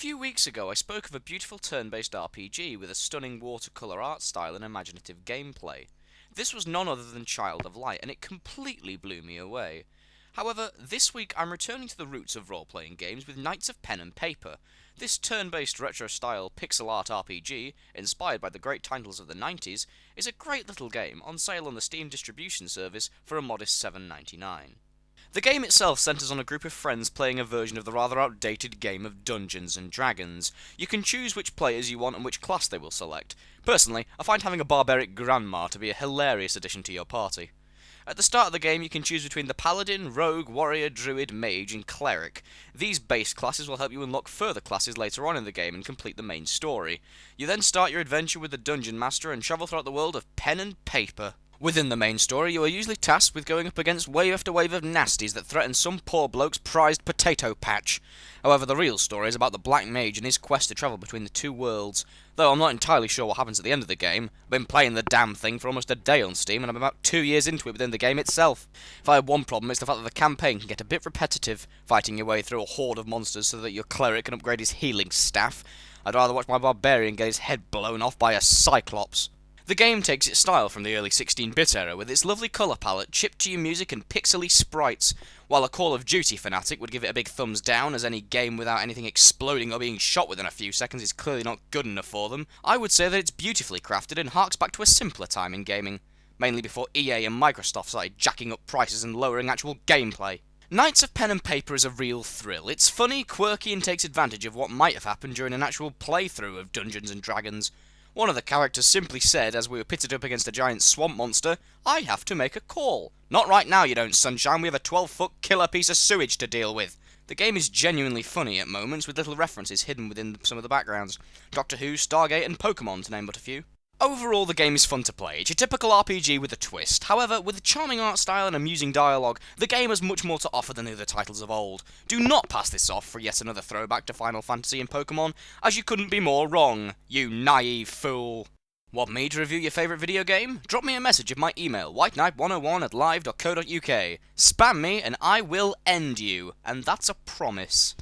few weeks ago, I spoke of a beautiful turn-based RPG with a stunning watercolor art style and imaginative gameplay. This was none other than Child of Light, and it completely blew me away. However, this week I'm returning to the roots of role-playing games with Knights of Pen and Paper. This turn-based retro-style pixel art RPG, inspired by the great titles of the 90s, is a great little game on sale on the Steam distribution service for a modest $7.99. The game itself centers on a group of friends playing a version of the rather outdated game of Dungeons and Dragons. You can choose which players you want and which class they will select. Personally, I find having a barbaric grandma to be a hilarious addition to your party. At the start of the game, you can choose between the Paladin, Rogue, Warrior, Druid, Mage, and Cleric. These base classes will help you unlock further classes later on in the game and complete the main story. You then start your adventure with the Dungeon Master and travel throughout the world of pen and paper. Within the main story, you are usually tasked with going up against wave after wave of nasties that threaten some poor bloke's prized potato patch. However, the real story is about the Black Mage and his quest to travel between the two worlds. Though I'm not entirely sure what happens at the end of the game. I've been playing the damn thing for almost a day on Steam, and I'm about 2 years into it within the game itself. If I had one problem, it's the fact that the campaign can get a bit repetitive, fighting your way through a horde of monsters so that your cleric can upgrade his healing staff. I'd rather watch my barbarian get his head blown off by a cyclops. The game takes its style from the early 16-bit era, with its lovely colour palette, chiptune music and pixely sprites. While a Call of Duty fanatic would give it a big thumbs down, as any game without anything exploding or being shot within a few seconds is clearly not good enough for them, I would say that it's beautifully crafted and harks back to a simpler time in gaming, mainly before EA and Microsoft started jacking up prices and lowering actual gameplay. Knights of Pen and Paper is a real thrill. It's funny, quirky, and takes advantage of what might have happened during an actual playthrough of Dungeons and Dragons. One of the characters simply said, as we were pitted up against a giant swamp monster, "I have to make a call." "Not right now, you don't, sunshine, we have a 12-foot killer piece of sewage to deal with." The game is genuinely funny at moments, with little references hidden within some of the backgrounds. Doctor Who, Stargate, and Pokemon, to name but a few. Overall, the game is fun to play. It's your typical RPG with a twist. However, with a charming art style and amusing dialogue, the game has much more to offer than the other titles of old. Do not pass this off for yet another throwback to Final Fantasy and Pokemon, as you couldn't be more wrong, you naive fool. Want me to review your favourite video game? Drop me a message at my email, whiteknight101@live.co.uk. Spam me and I will end you, and that's a promise.